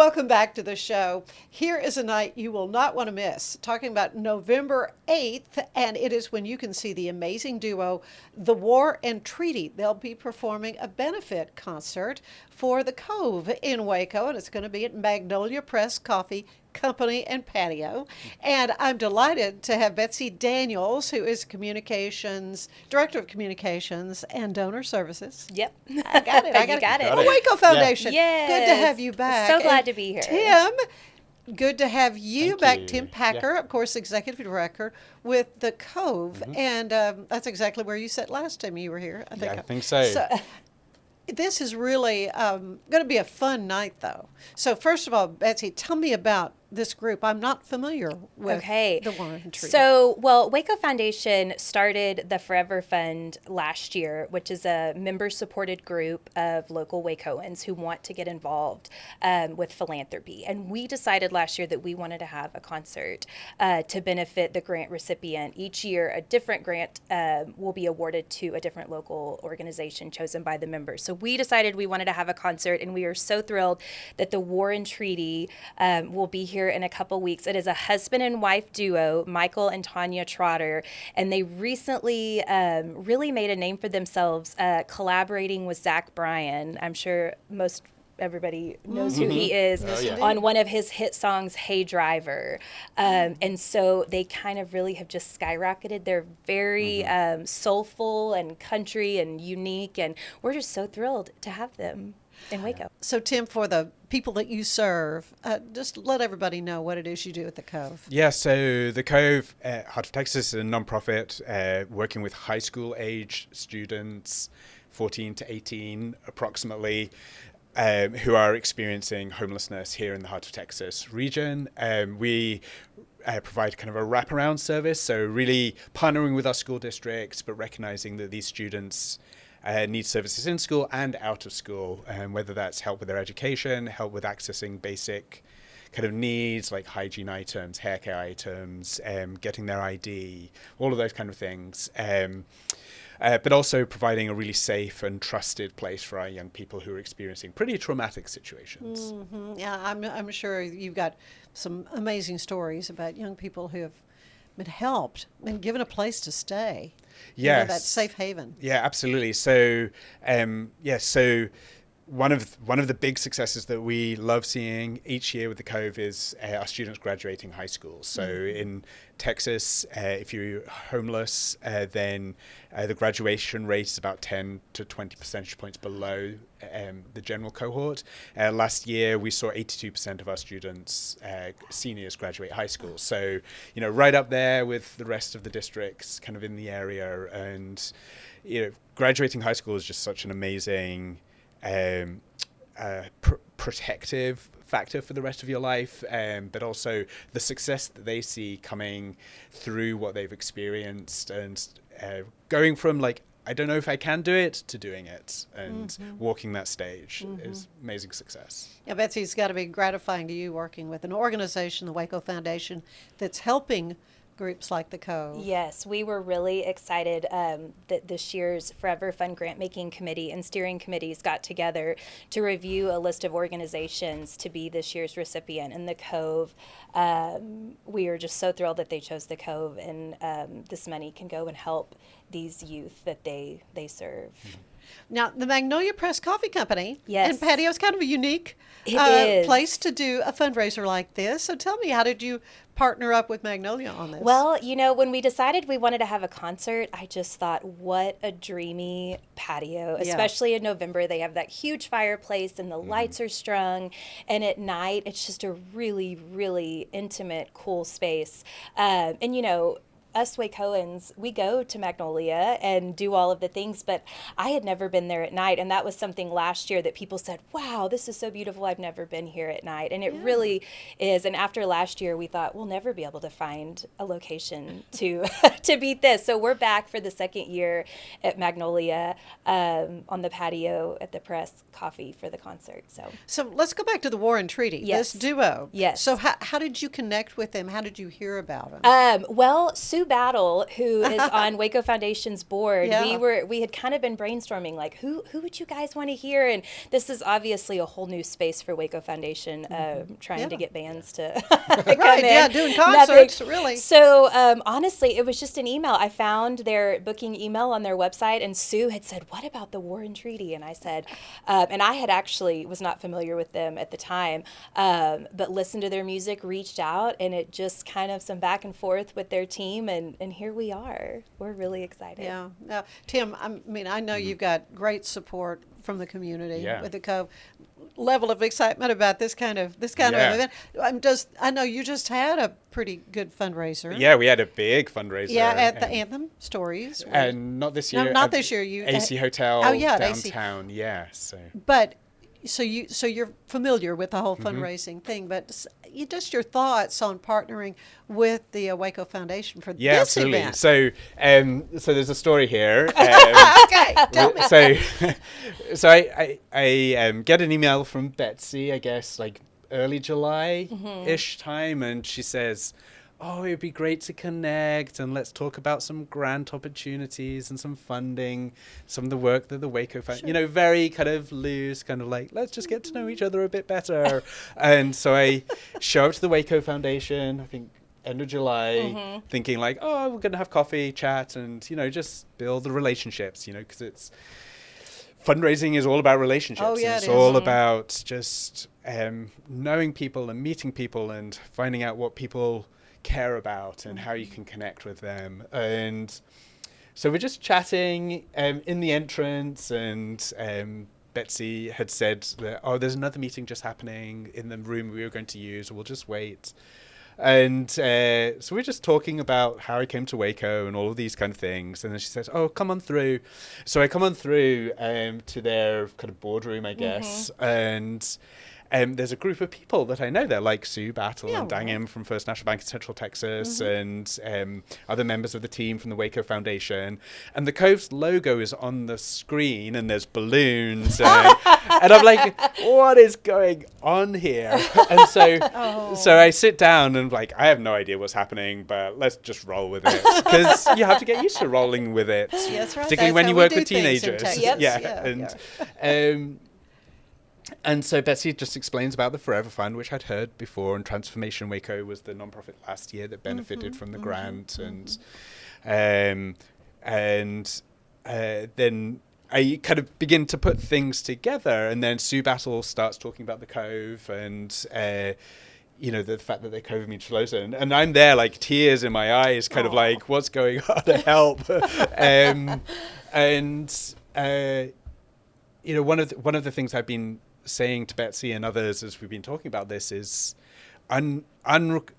Welcome back to the show. Here is a night you will not want to miss. Talking about November 8th, and it is when you can see the amazing duo, The War and Treaty. They'll be performing a benefit concert for The Cove in Waco, and it's going to be at Magnolia Press Coffee Company and Patio. And I'm delighted to have Betsy Daniels, who is Director of Communications and Donor Services. Yep. I got it. You got it. The Waco Foundation. Yes. Good to have you back. So glad to be here. Tim, good to have you Thank back. you. Tim Packer, of course, Executive Director with The Cove. And that's exactly where you sat last time you were here. I think so. This is really going to be a fun night, though. So first of all, Betsy, tell me about this group. I'm not familiar with the War and Treaty. So, Waco Foundation started the Forever Fund last year, which is a member-supported group of local Wacoans who want to get involved with philanthropy. And we decided last year that we wanted to have a concert to benefit the grant recipient. Each year, a different grant will be awarded to a different local organization chosen by the members. So we decided we wanted to have a concert, and we are so thrilled that the War and Treaty will be here in a couple weeks. It is a husband and wife duo, Michael and Tanya Trotter, and they recently really made a name for themselves collaborating with Zach Bryan. I'm sure everybody knows who he is on one of his hit songs, Hey Driver. And so they kind of really have just skyrocketed. They're very soulful and country and unique, and we're just so thrilled to have them in Waco. So, Tim, for the people that you serve, just let everybody know what it is you do at The Cove. Yeah, so The Cove, Heart of Texas, is a nonprofit working with high school age students, 14 to 18 approximately, who are experiencing homelessness here in the Heart of Texas region. We provide kind of a wraparound service, so really partnering with our school districts, but recognizing that these students need services in school and out of school, whether that's help with their education, help with accessing basic kind of needs like hygiene items, hair care items, getting their ID, all of those kind of things. But also providing a really safe and trusted place for our young people who are experiencing pretty traumatic situations. Yeah, I'm sure you've got some amazing stories about young people who have been helped, been given a place to stay. Yes. You know, that safe haven. Yeah, absolutely. So, so one of the big successes that we love seeing each year with The Cove is our students graduating high school. So in Texas, if you're homeless, then the graduation rate is about 10 to 20 percentage points below the general cohort. Last year, we saw 82% of our students, seniors, graduate high school. So, right up there with the rest of the districts kind of in the area. And, graduating high school is just such an amazing protective factor for the rest of your life, but also the success that they see coming through what they've experienced and going from like, I don't know if I can do it, to doing it and walking that stage is amazing success. Yeah, Betsy, it's got to be gratifying to you working with an organization, the Waco Foundation, that's helping groups like The Cove. Yes, we were really excited that this year's Forever Fund Grant Making Committee and steering committees got together to review a list of organizations to be this year's recipient. And The Cove, we are just so thrilled that they chose The Cove, and this money can go and help these youth that they serve. Now, the Magnolia Press Coffee Company and Patio is kind of a unique place to do a fundraiser like this. So tell me, how did you partner up with Magnolia on this? Well, when we decided we wanted to have a concert, I just thought, what a dreamy patio, especially in November. They have that huge fireplace and the lights are strung. And at night, it's just a really, really intimate, cool space. And, us Wacoans, we go to Magnolia and do all of the things, but I had never been there at night. And that was something last year that people said, wow, this is so beautiful. I've never been here at night. And it really is. And after last year, we thought we'll never be able to find a location to to beat this. So we're back for the second year at Magnolia on the patio at the Press Coffee for the concert. So let's go back to the War and Treaty, this duo. Yes. So how did you connect with them? How did you hear about them? Well, Sue Battle, who is on Waco Foundation's board, Yeah. we had kind of been brainstorming, like, who would you guys want to hear? And this is obviously a whole new space for Waco Foundation, trying Yeah. to get bands to Right, come in. yeah, doing Nothing. concerts, really. So honestly, it was just an email. I found their booking email on their website, and Sue had said, "What about the War and Treaty?" And I said, and I had actually was not familiar with them at the time, but listened to their music, reached out, and it just kind of some back and forth with their team, and here we are. We're really excited. Yeah. Now, Tim, I know you've got great support from the community Yeah. with the Cove. Level of excitement about this kind of Yeah. event. I know you just had a pretty good fundraiser. Yeah, we had a big fundraiser. Yeah, at the Anthem Stories. And not this No, year. not at this year. You AC Hotel Oh, yeah, at AC. downtown. Yeah, so. But so you're familiar with the whole Mm-hmm. fundraising thing, but just your thoughts on partnering with the Waco Foundation for Yeah, this absolutely. event. So there's a story here. Okay, tell me. So I get an email from Betsy, I guess, like early July-ish time, and she says, "Oh, it'd be great to connect, and let's talk about some grant opportunities and some funding, some of the work that the Waco Foundation, very kind of loose, kind of like, let's just get to know each other a bit better." And so I show up to the Waco Foundation, I think end of July, thinking like, oh, we're going to have coffee, chat, and, just build the relationships, because it's, fundraising is all about relationships. Oh, yeah, and it's it is. all about just knowing people and meeting people and finding out what people care about and how you can connect with them. And so we're just chatting in the entrance, and Betsy had said that, oh, there's another meeting just happening in the room we were going to use, we'll just wait. And so we're just talking about how I came to Waco and all of these kind of things. And then she says, oh, come on through. So I come on through to their kind of boardroom, I guess. And there's a group of people that I know there, like Sue Battle and Dang Im from First National Bank of Central Texas, and other members of the team from the Waco Foundation. And the Cove's logo is on the screen, and there's balloons. And I'm like, what is going on here? And so I sit down and like, I have no idea what's happening, but let's just roll with it. Because you have to get used to rolling with it. Yeah, that's right. Particularly That's when how you we work do with things in teenagers. Texas. Yeah. And so Betsy just explains about the Forever Fund, which I'd heard before, and Transformation Waco was the nonprofit last year that benefited from the grant, and then I kind of begin to put things together, and then Sue Battle starts talking about the Cove and the fact that the Cove means Flosa, and I'm there like tears in my eyes, kind of like, what's going on? To help. One of the things I've been saying to Betsy and others as we've been talking about this is unsought,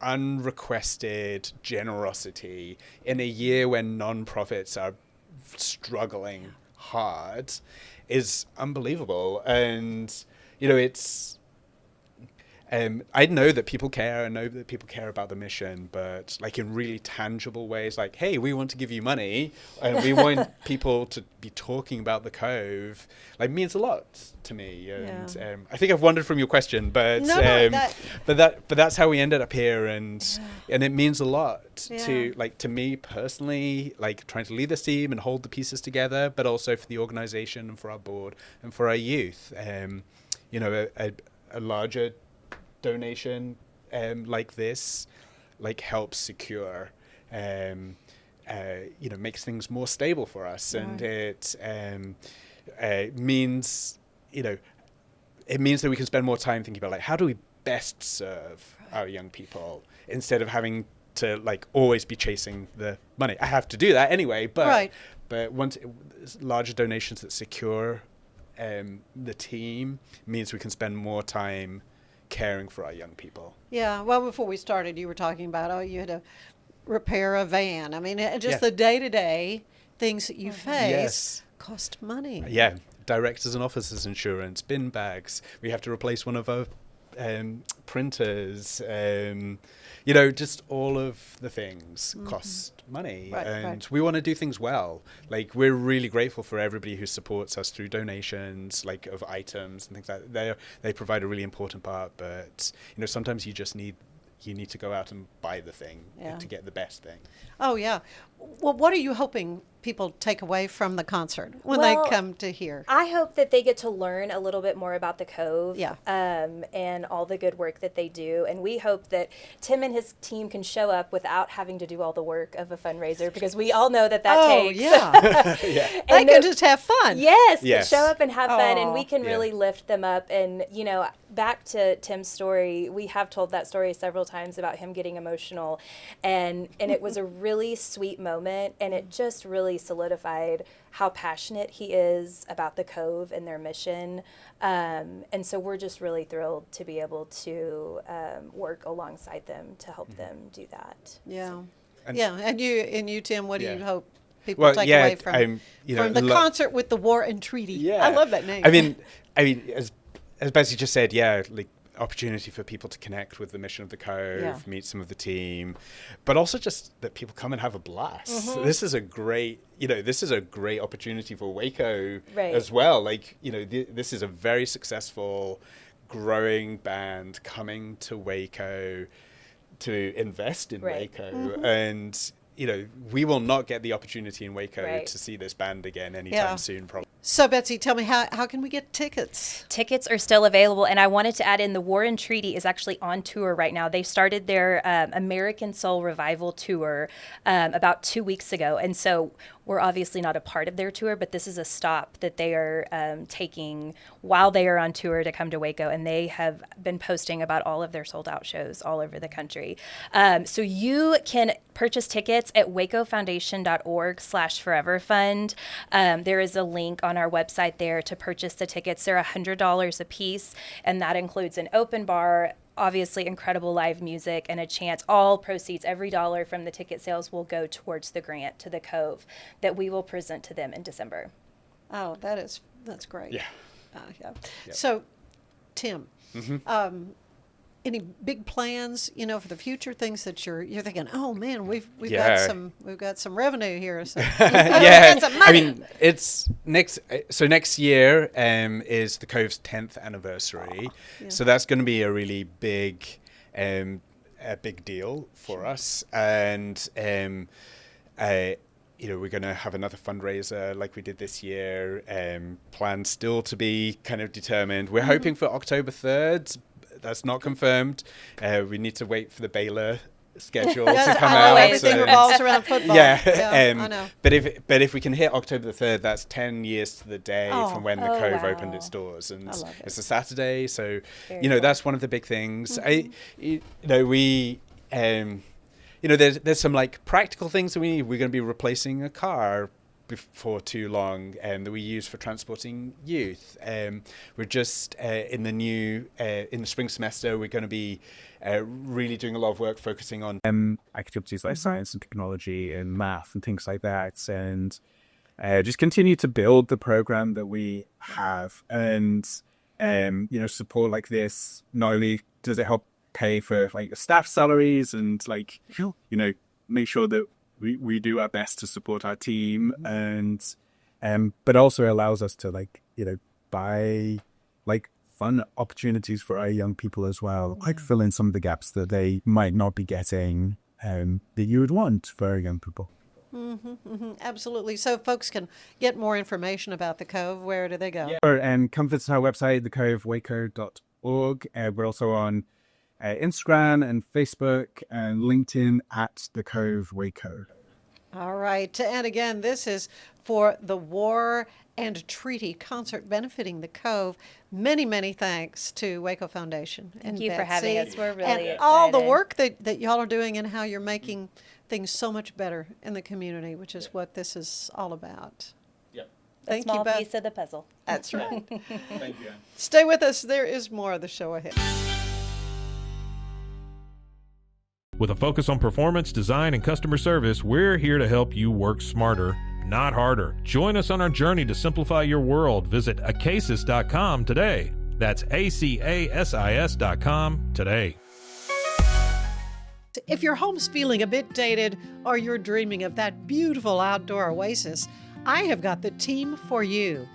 unrequested generosity in a year when nonprofits are struggling hard is unbelievable. And it's I know that people care. I know that people care about the mission, but like in really tangible ways, like, hey, we want to give you money and we want people to be talking about the Cove, like, means a lot to me. And I think I've wandered from your question, but but that's how we ended up here, and it means a lot to me personally, like trying to lead this team and hold the pieces together, but also for the organization and for our board and for our youth. A larger donation like this helps secure makes things more stable for us, and it means it means that we can spend more time thinking about like, how do we best serve our young people instead of having to like always be chasing the money. I have to do that anyway, but once larger donations that secure the team means we can spend more time caring for our young people. Yeah, well, before we started, you were talking about, you had to repair a van. I mean, just the day-to-day things that you face cost money. Yeah, directors and officers insurance, bin bags. We have to replace one of our printers. Just all of the things cost money, and we want to do things well. Like, we're really grateful for everybody who supports us through donations, like of items and things like that. They provide a really important part, but sometimes you just need you need to go out and buy the thing Yeah. to get the best thing. Oh, yeah. Well, what are you hoping people take away from the concert when Well, they come to here? I hope that they get to learn a little bit more about the Cove, Yeah. and all the good work that they do. And we hope that Tim and his team can show up without having to do all the work of a fundraiser, because we all know that Oh, takes. yeah. Yeah. They And can the- just have fun. Yes, Yes. show up and have fun, and we Aw. can Yeah. really lift them up. And, you know, back to Tim's story, we have told that story several times about him getting emotional, and it was a really sweet moment, and it just really solidified how passionate he is about the Cove and their mission. And so we're just really thrilled to be able to work alongside them to help them do that. Yeah. And- Yeah. And you, Tim, what do you Yeah. hope people Well, take yeah, away from, you know, from the concert with the War and Treaty? Yeah, I love that name. I mean, as Betsy just said, yeah, like opportunity for people to connect with the mission of the Cove, Yeah. meet some of the team, but also just that people come and have a blast. Mm-hmm. This is a great, this is a great opportunity for Waco Right. as well. Like, this is a very successful, growing band coming to Waco to invest in Right. Waco, Mm-hmm. and we will not get the opportunity in Waco Right. to see this band again anytime Yeah. soon, probably. So, Betsy, tell me, how can we get tickets? Tickets are still available, and I wanted to add in the War and Treaty is actually on tour right now. They started their American Soul Revival tour about 2 weeks ago, and so we're obviously not a part of their tour, but this is a stop that they are taking while they are on tour to come to Waco, and they have been posting about all of their sold-out shows all over the country. So you can purchase tickets at wacofoundation.org/foreverfund. There is a link on our website there to purchase the tickets. They're $100 a piece, and that includes an open bar, obviously incredible live music, and a chance. All proceeds, every dollar from the ticket sales, will go towards the grant to the Cove that we will present to them in December. Oh, that's great. Yeah. Yeah. So, Tim, any big plans, for the future? Things that you're thinking, oh man, we've Yeah. got some revenue here. So Yeah, got some I money. mean, it's next year is the Cove's 10th anniversary, so that's going to be a really big deal for us, and we're going to have another fundraiser like we did this year. Plans still to be kind of determined. We're hoping for October 3rd. That's not confirmed. We need to wait for the Baylor schedule to Yes, come I know out. everything so- revolves around football. Yeah, I know. But if we can hit October the 3rd, that's 10 years to the day Oh. from when the Oh, Cove wow. opened its doors, and I love it. it's a Saturday, so Very cool. that's one of the big things. There's some like practical things that we're going to be replacing a car before too long, that we use for transporting youth. We're just in the spring semester, we're going to be really doing a lot of work focusing on activities like science and technology and math and things like that, and just continue to build the program that we have, and support like this. Not only does it help pay for like staff salaries and like make sure that we do our best to support our team, and but also allows us to buy like fun opportunities for our young people as well, like fill in some of the gaps that they might not be getting that you would want for our young people. Absolutely. So folks can get more information about the Cove. Where do they go? And come visit our website, thecovewaco.org. We're also on Instagram and Facebook and LinkedIn at The Cove Waco. All right. And again, this is for the War and Treaty concert benefiting the Cove. Many, many thanks to Waco Foundation. Thank you for having Betsy, us. We're really and excited. all the work that y'all are doing and how you're making things so much better in the community, which is what this is all about. Thank a small you both. piece of the puzzle. That's right. Thank you. Stay with us. There is more of the show ahead. With a focus on performance, design, and customer service, we're here to help you work smarter, not harder. Join us on our journey to simplify your world. Visit acasis.com today. That's ACASIS.com today. If your home's feeling a bit dated or you're dreaming of that beautiful outdoor oasis, I have got the team for you.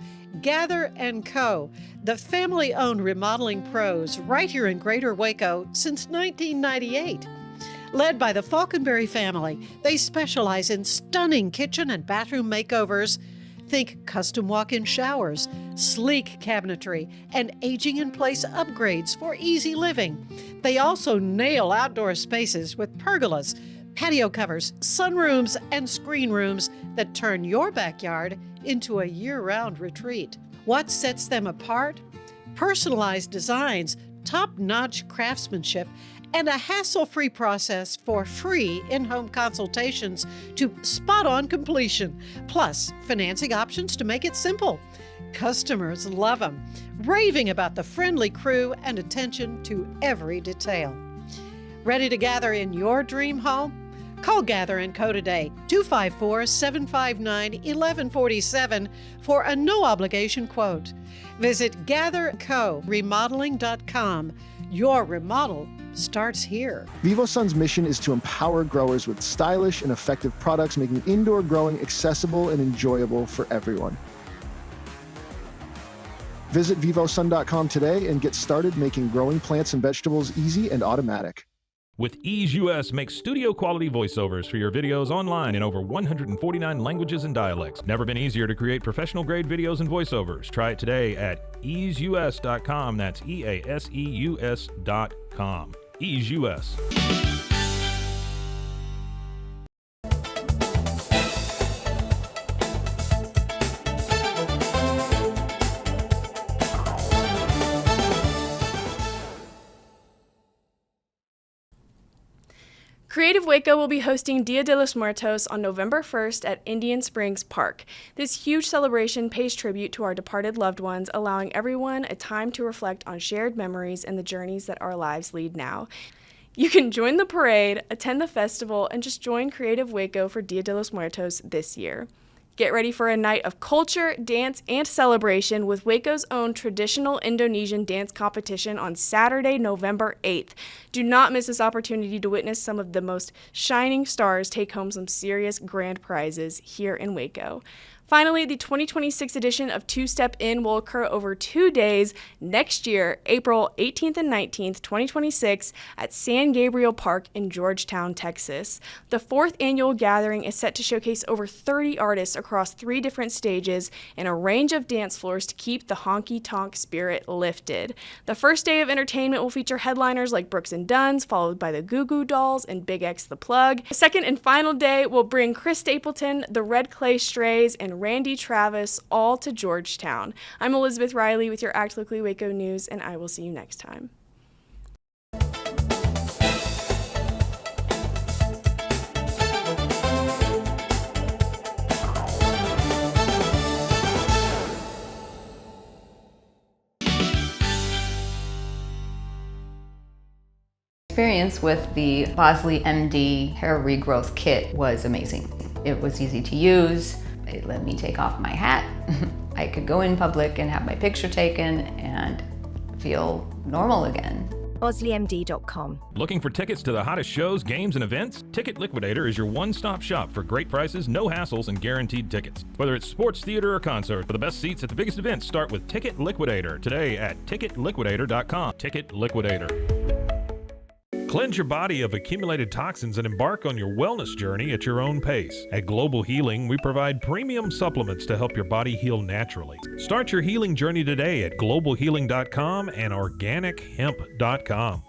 Gather & Co., the family-owned remodeling pros right here in Greater Waco since 1998. Led by the Falconberry family, they specialize in stunning kitchen and bathroom makeovers. Think custom walk-in showers, sleek cabinetry, and aging-in-place upgrades for easy living. They also nail outdoor spaces with pergolas, patio covers, sunrooms, and screen rooms that turn your backyard into a year-round retreat. What sets them apart? Personalized designs, top-notch craftsmanship, and a hassle-free process for free in-home consultations to spot-on completion, plus financing options to make it simple. Customers love them, raving about the friendly crew and attention to every detail. Ready to gather in your dream home? Call Gather & Co. today, 254-759-1147 for a no-obligation quote. Visit GatherCoRemodeling.com. Your remodel starts here. VivoSun's mission is to empower growers with stylish and effective products, making indoor growing accessible and enjoyable for everyone. Visit VivoSun.com today and get started making growing plants and vegetables easy and automatic. With Ease US, make studio quality voiceovers for your videos online in over 149 languages and dialects. Never been easier to create professional grade videos and voiceovers. Try it today at easeus.com. That's EASEUS.com. Ease US. Creative Waco will be hosting Dia de los Muertos on November 1st at Indian Springs Park. This huge celebration pays tribute to our departed loved ones, allowing everyone a time to reflect on shared memories and the journeys that our lives lead now. You can join the parade, attend the festival, and just join Creative Waco for Dia de los Muertos this year. Get ready for a night of culture, dance, and celebration with Waco's own traditional Indonesian dance competition on Saturday, November 8th. Do not miss this opportunity to witness some of the most shining stars take home some serious grand prizes here in Waco. Finally, the 2026 edition of Two Step In will occur over 2 days next year, April 18th and 19th, 2026, at San Gabriel Park in Georgetown, Texas. The 4th annual gathering is set to showcase over 30 artists across 3 different stages and a range of dance floors to keep the honky-tonk spirit lifted. The first day of entertainment will feature headliners like Brooks and Dunn's, followed by the Goo Goo Dolls and Big X The Plug. The second and final day will bring Chris Stapleton, the Red Clay Strays, and Randy Travis, all to Georgetown. I'm Elizabeth Riley with your Act Locally Waco News, and I will see you next time. Experience with the Bosley MD hair regrowth kit was amazing. It was easy to use. It let me take off my hat. I could go in public and have my picture taken and feel normal again. BosleyMD.com. Looking for tickets to the hottest shows, games, and events? Ticket Liquidator is your one-stop shop for great prices, no hassles, and guaranteed tickets. Whether it's sports, theater, or concert, for the best seats at the biggest events, start with Ticket Liquidator today at TicketLiquidator.com. Ticket Liquidator. Cleanse your body of accumulated toxins and embark on your wellness journey at your own pace. At Global Healing, we provide premium supplements to help your body heal naturally. Start your healing journey today at globalhealing.com and organichemp.com.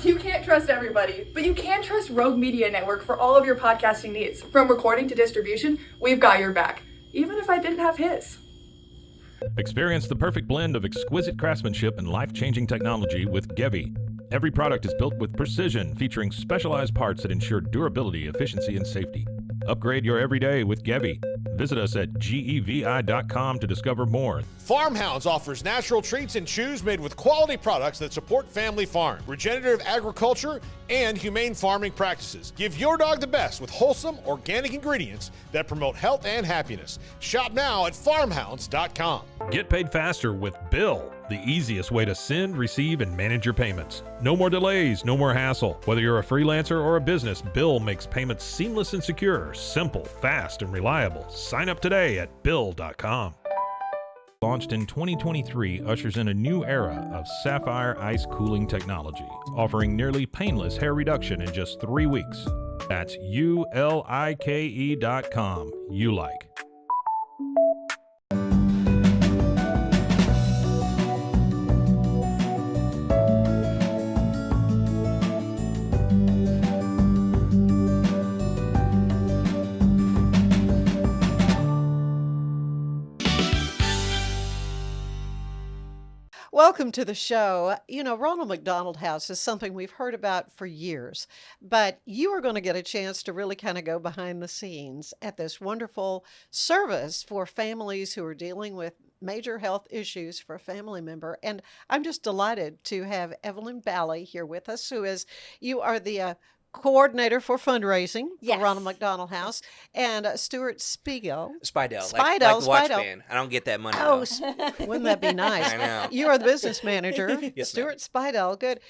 You can't trust everybody, but you can trust Rogue Media Network for all of your podcasting needs. From recording to distribution, we've got your back, even if I didn't have his. Experience the perfect blend of exquisite craftsmanship and life-changing technology with Gevi. Every product is built with precision, featuring specialized parts that ensure durability, efficiency, and safety. Upgrade your everyday with Gevi. Visit us at gevi.com to discover more. Farmhounds offers natural treats and chews made with quality products that support family farm, regenerative agriculture, and humane farming practices. Give your dog the best with wholesome, organic ingredients that promote health and happiness. Shop now at farmhounds.com. Get paid faster with Bill. the easiest way to send, receive, and manage your payments. No more delays, no more hassle. Whether you're a freelancer or a business, Bill makes payments seamless and secure, simple, fast, and reliable. Sign up today at Bill.com. Launched in 2023, ushers in a new era of sapphire ice cooling technology, offering nearly painless hair reduction in just 3 weeks. That's ULIKE.com. You like. Welcome to the show. You know, Ronald McDonald House is something we've heard about for years, but you are going to get a chance to really kind of go behind the scenes at this wonderful service for families who are dealing with major health issues for a family member. And I'm just delighted to have Evelyn Balli here with us, you are the coordinator for fundraising for Ronald McDonald House, and Stuart Speidel. Speidel, like the watch band. I don't get that money. Oh, wouldn't that be nice? I know. You are the business manager, Yes, Stuart Speidel. Good.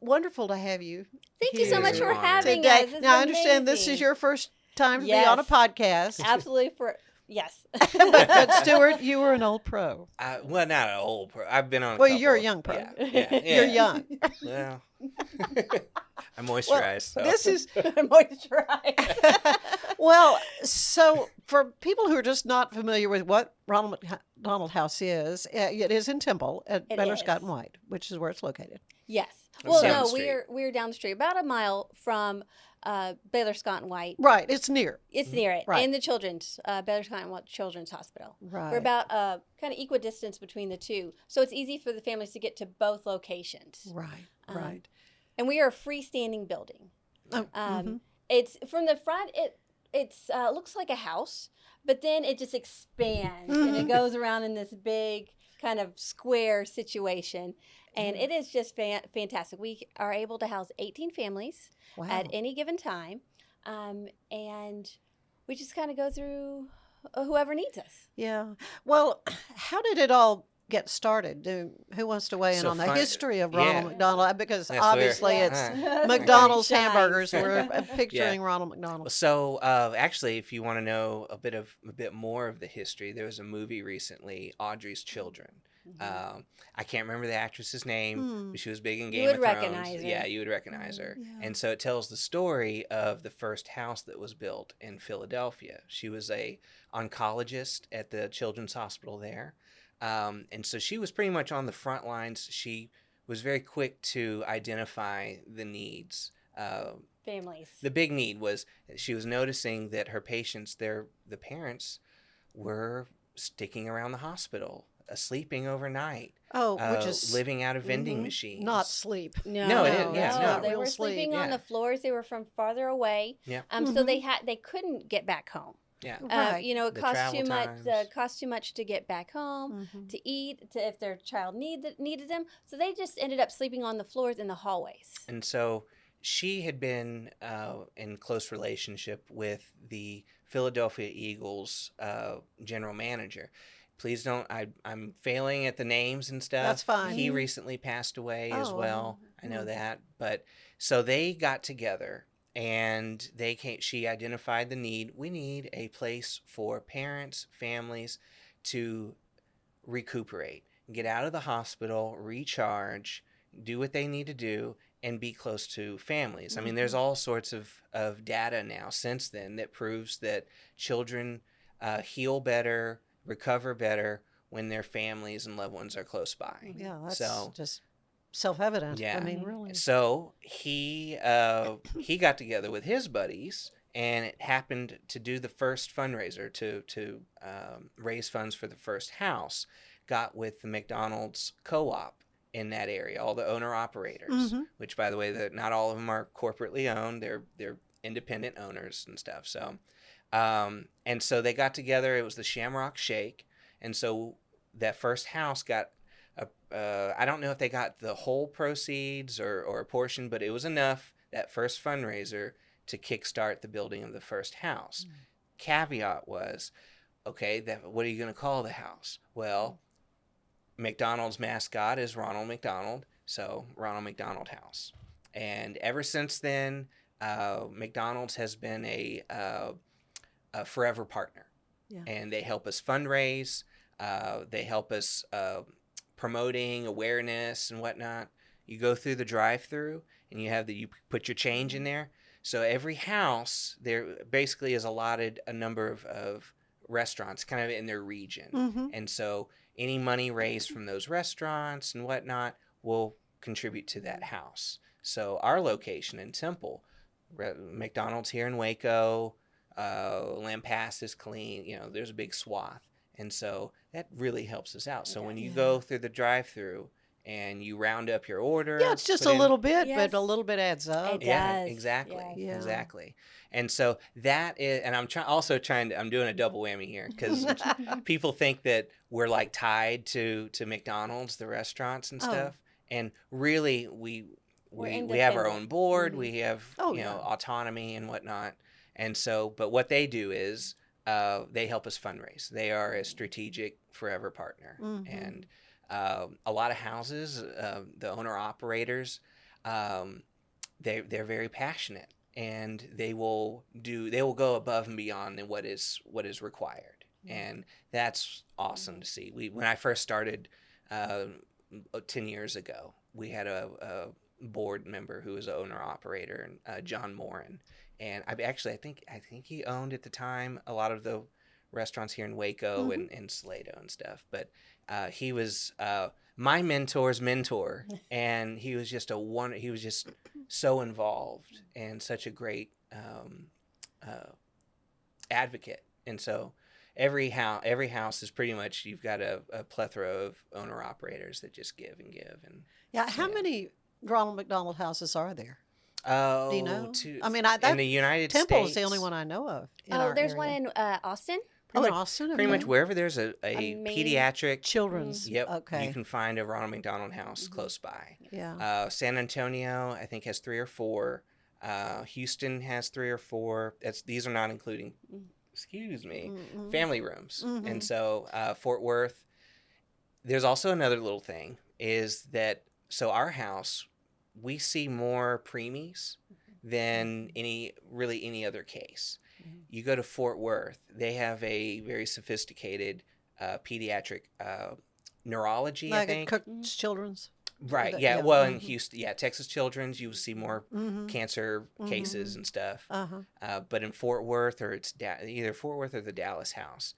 Wonderful to have you. Thank you so much for having today. us. It's Now, I understand this amazing. is your first time to be on a podcast. Absolutely. Yes. but Stuart, you were an old pro. Well, not an old pro. I've been on. Well, you're a young pro. Yeah. You're young. Well, I moisturize. Well, This is moisturize. Well, so for people who are just not familiar with what Ronald McDonald House is, it is in Temple at Baylor Scott and White, which is where it's located. Yes. On Well, 7th no, Street. we're down the street, about a mile from Baylor Scott and White. Right. It's near. It's near it, Right. in the children's Baylor Scott and White Children's Hospital. Right. We're about kind of equidistance between the two, so it's easy for the families to get to both locations. Right. Right. And we are a freestanding building. Mhm. It's from the front. It's looks like a house, but then it just expands and it goes around in this big kind of square situation, and it is just fantastic. We are able to house 18 families at any given time, and we just kind of go through whoever needs us. Yeah. Well, how did it all get started? Who wants to weigh in So on the fun- history of yeah. Ronald McDonald? Because That's obviously where- it's McDonald's Shine. hamburgers. We're picturing Ronald McDonald. So, actually, if you want to know a bit more of the history, there was a movie recently, Audrey's Children. I can't remember the actress's name, but she was big in Game of would Thrones. recognize her. Yeah, you would recognize her. And so it tells the story of the first house that was built in Philadelphia. She was a oncologist at the Children's Hospital there. And so she was pretty much on the front lines. She was very quick to identify the needs. Families. The big need was she was noticing that her patients, the parents, were sticking around the hospital, sleeping overnight. Which is living out of vending machines. not sleep. No, it is. Yeah, it's no. not They real were sleep. sleeping on Yeah. the floors. They were from farther away. Yeah. So they couldn't get back home. Yeah. Right. It The cost too travel much. times. Cost too much to get back home, to eat, if their child needed them. So they just ended up sleeping on the floors in the hallways. And so she had been in close relationship with the Philadelphia Eagles general manager. Please don't. I'm failing at the names and stuff. That's fine. He recently passed away as Oh, well. I know that. But so they got together and she identified the need. We need a place for parents, families to recuperate, get out of the hospital, recharge, do what they need to do, and be close to families. I mean, there's all sorts of data now since then that proves that children heal better, recover better when their families and loved ones are close by. Yeah, that's so, just self-evident. Yeah. I mean, really. So he got together with his buddies, and it happened to do the first fundraiser to raise funds for the first house. Got with the McDonald's co-op in that area, all the owner-operators, which, by the way, not all of them are corporately owned. They're independent owners and stuff. So, and so they got together. It was the Shamrock Shake, and so that first house got I don't know if they got the whole proceeds or a portion, but it was enough, that first fundraiser, to kickstart the building of the first house. Caveat was, okay, what are you going to call the house? Well, McDonald's mascot is Ronald McDonald, so Ronald McDonald House. And ever since then, McDonald's has been a forever partner. Yeah. And they help us fundraise. They help us promoting awareness and whatnot. You go through the drive-through and you put your change in there. So every house there basically is allotted a number of restaurants kind of in their region. Mm-hmm. And so any money raised from those restaurants and whatnot will contribute to that house. So our location in Temple, McDonald's here in Waco, Lampasas, Killeen, there's a big swath. And so that really helps us out. So when you go through the drive-through and you round up your order. Yeah, it's just a little bit, but a little bit adds up. It Yeah, does. exactly. Yeah. Exactly. And so that is, and I'm I'm doing a double whammy here because people think that we're like tied to McDonald's, the restaurants and stuff. And really we have our own board, we have, autonomy and whatnot. And so, but what they do is, they help us fundraise. They are a strategic forever partner. Mm-hmm. And a lot of houses, the owner operators, they're very passionate, and they will go above and beyond than what is required. And that's awesome to see. When I first started 10 years ago, we had a board member who was an owner operator, John Morin. And I think he owned at the time a lot of the restaurants here in Waco and Salado and stuff. But he was my mentor's mentor, and he was just so involved and such a great advocate. And so every house is pretty much, you've got a plethora of owner operators that just give and give. And how many Ronald McDonald houses are there? Oh, do you know? In the United States, Temple is the only one I know of. There's one in Austin. In Austin? Pretty much wherever there's a pediatric children's. Yep. Okay. You can find a Ronald McDonald House close by. Yeah. San Antonio, I think, has 3 or 4. Houston has 3 or 4. These are not including, family rooms. And so Fort Worth. There's also another little thing is that, so our house, we see more preemies than any other case. You go to Fort Worth, they have a very sophisticated pediatric neurology, like I think. Cook's Children's. Right, yeah. Well, in Houston, Texas Children's, you will see more cancer cases and stuff. But in Fort Worth, or it's either Fort Worth or the Dallas house,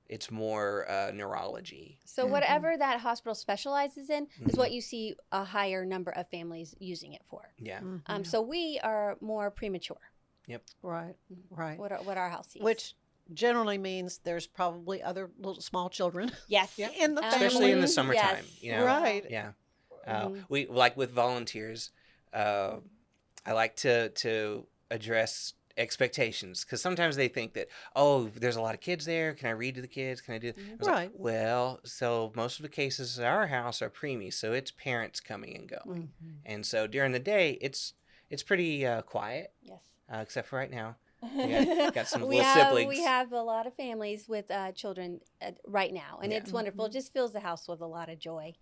it's more neurology. So whatever that hospital specializes in is what you see a higher number of families using it for. Yeah. So we are more premature. Yep. Right. What our house sees. Which generally means there's probably other little small children. Yes. In the family. Especially in the summertime. Yes. Right. Yeah. We like with volunteers. I like to address expectations, because sometimes they think that, there's a lot of kids there, can I read to the kids, can I do right. Well, so most of the cases at our house are preemies, so it's parents coming and going. And so during the day it's pretty quiet. Yes. Except for right now. We got some little siblings. We have a lot of families with children right now, and it's wonderful. It just fills the house with a lot of joy.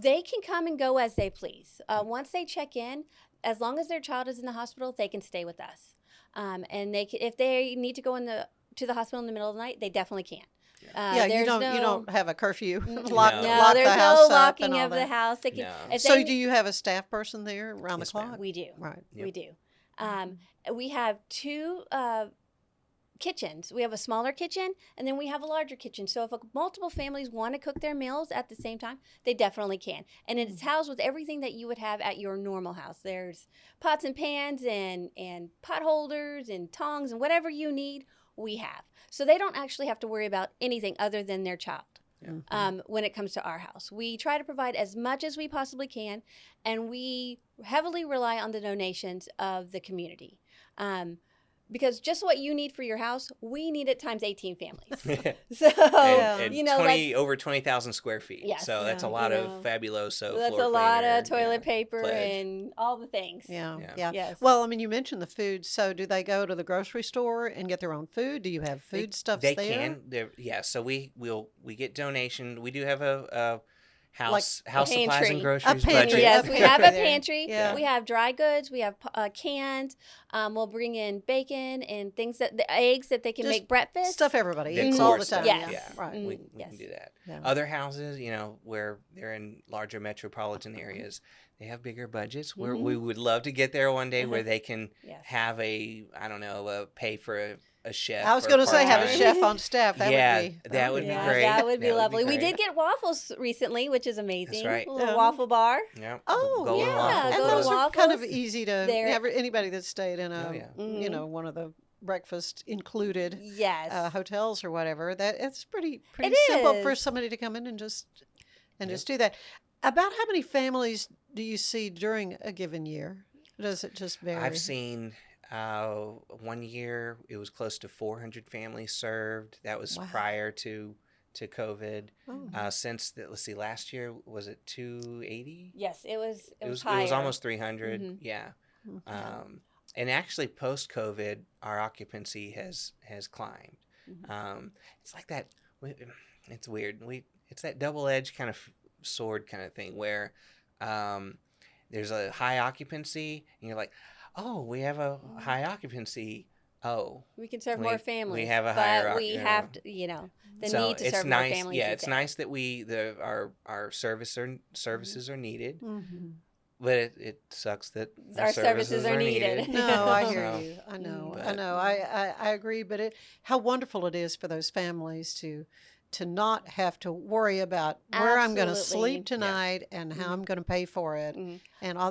They can come and go as they please. Once they check in, as long as their child is in the hospital, they can stay with us. And if they need to go to the hospital in the middle of the night, they definitely can. You don't have a curfew. Lock the there's house no up locking and all of the that. house. They can, So do you have a staff person there around the clock? We do. Right. We do. We have 2 kitchens. We have a smaller kitchen, and then we have a larger kitchen. So if multiple families want to cook their meals at the same time, they definitely can. And it's housed with everything that you would have at your normal house. There's pots and pans and pot holders and tongs and whatever you need, we have. So they don't actually have to worry about anything other than their child. When it comes to our house, we try to provide as much as we possibly can, and we heavily rely on the donations of the community. because just what you need for your house, we need it times 18 families. So, So, and you know, 20 over 20,000 square feet. Yes. So that's a You lot know, of fabuloso. that's floor a lot cleaner, of toilet paper pledge. and all the things. Yeah. Yeah. Yes. Well, I mean, you mentioned the food. So do they go to the grocery store and get their own food? Do you have foodstuffs They there? can. Yeah. So we get donation. We do have a house Like supplies pantry. and A groceries pantry. budget. Yes, A we have a pantry there. pantry. Yeah. We have dry goods. We have canned. We'll bring in bacon and things the eggs that they can Just make breakfast. Stuff everybody The eats core all the stuff, time. Yes. Yeah, Right. we Yes. can do that. Yeah. Other houses, where they're in larger metropolitan areas, they have bigger budgets. Where we would love to get there one day where they can Yes. have pay for a chef. I was or going to say have a part-time. chef on staff. That Yeah, would be that would be Yeah, great. that would be That would be lovely. We great. did get waffles recently, which is amazing. right. A little Yeah. waffle bar. Yeah. Oh, Golden yeah. waffles. And Golden those are kind of waffles. easy to They're- anybody that's stayed in a, Oh, yeah. one of the breakfast included Yes. hotels or whatever. That it's pretty It simple for is. somebody to come in and just do that. About how many families do you see during a given year? Does it just vary? I've seen 1 year it was close to 400 families served. That was Wow. prior to COVID. Oh. Since let's see, last year was it 280? Yes, it was. It was It was higher. almost 300. Mhm. Yeah. And actually, post COVID, our occupancy has climbed. It's like that. It's weird. It's that double edged kind of sword kind of thing where there's a high occupancy, and you're like, oh, we have a high occupancy. Oh, We can serve we- more families. we have a higher but we oc- have to, the so need to it's serve nice. more families. Yeah, is it's there. nice that our services are needed. Mhm. But it sucks that Our services are needed. No, I hear So, you. I know. I but- know. I agree. But how wonderful it is for those families to not have to worry about where I'm going to Absolutely. sleep tonight and how I'm going to pay for it, and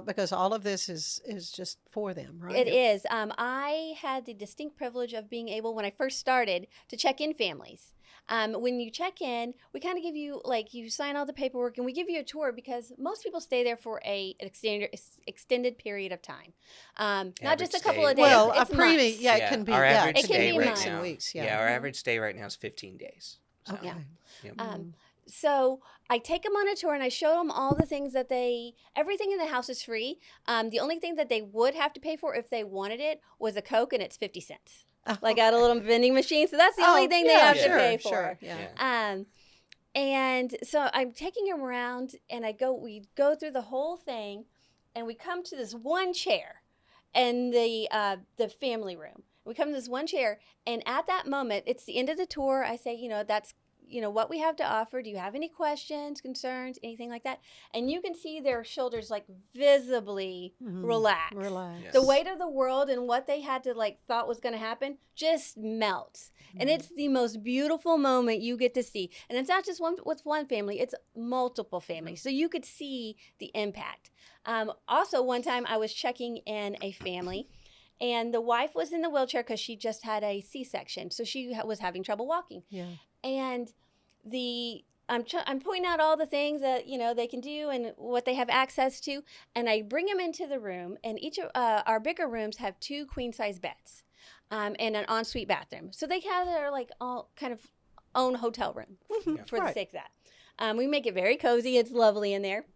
because all of this is just for them, right? It is. I had the distinct privilege of being able, when I first started, to check in families. When you check in, we kind of give you, you sign all the paperwork, and we give you a tour because most people stay there for an extended period of time. Not just a couple of days. Well, it's a preemie, months. it can be. Our Yeah, average it can stay be right weeks now. and weeks. Yeah. Yeah, our average stay right now is 15 days. So, Okay. yep. So I take them on a tour and I show them all the things that everything in the house is free. The only thing that they would have to pay for if they wanted it was a Coke, and it's 50 cents. Like at a little vending machine. So that's the only thing they have to pay for. Sure, yeah. And so I'm taking them around, and we go through the whole thing, and we come to this one chair in the family room. We come to this one chair, and at that moment, it's the end of the tour. I say, that's what we have to offer. Do you have any questions, concerns, anything like that? And you can see their shoulders visibly relax. Relax. The weight of the world and what they had to thought was going to happen just melts. And it's the most beautiful moment you get to see. And it's not just with one family, it's multiple families. So you could see the impact. Also, one time I was checking in a family, and the wife was in the wheelchair because she just had a C-section. So she was having trouble walking. Yeah. And I'm pointing out all the things that they can do and what they have access to, and I bring them into the room. And each of our bigger rooms have 2 queen-size beds, and an ensuite bathroom. So they have their all kind of own hotel room for the sake of that. We make it very cozy. It's lovely in there.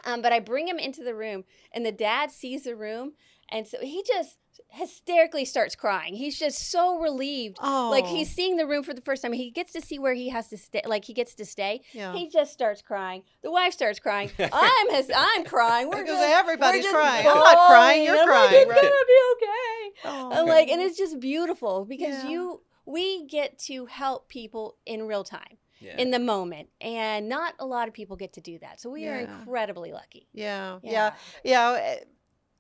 But I bring him into the room, and the dad sees the room, and so he just hysterically starts crying. He's just so relieved. Oh. He's seeing the room for the first time. He gets to see where he has to stay. He gets to stay. Yeah. He just starts crying. The wife starts crying. I'm crying. Because everybody's we're just crying. I'm not crying, you're bawling. I'm crying, It's right. gonna be okay. Oh. And it's just beautiful because Yeah. we get to help people in real time. Yeah. In the moment, and not a lot of people get to do that, so we are Yeah. incredibly lucky. Yeah. Yeah.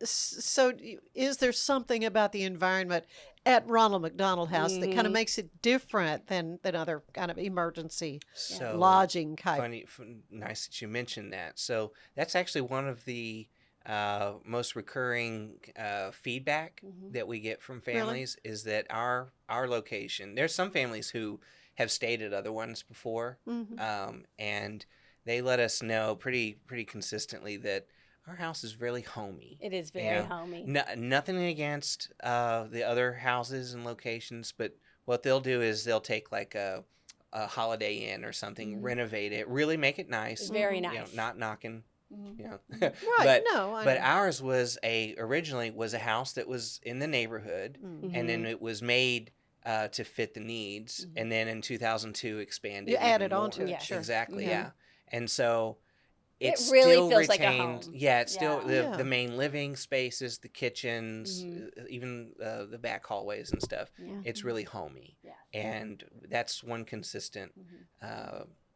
So, is there something about the environment at Ronald McDonald House that kind of makes it different than other kind of emergency So lodging type? Nice that you mentioned that. So that's actually one of the most recurring feedback that we get from families is that our location. There's some families who have stayed at other ones before, and they let us know pretty consistently that our house is really homey. It is very homey. Nothing against the other houses and locations, but what they'll do is they'll take like a Holiday Inn or something, renovate it, really make it nice. It's very nice. You know, not knocking. You know, Right, but ours was originally a house that was in the neighborhood, and then it was made to fit the needs, and then in 2002 expanded. You added more. on to it, Yes. sure. Exactly, Mhm. yeah. And so it really still feels retained, like a home. yeah, it's still Yeah. the main living spaces, the kitchens, even the back hallways and stuff. Yeah. It's really homey, Yeah. and that's one consistent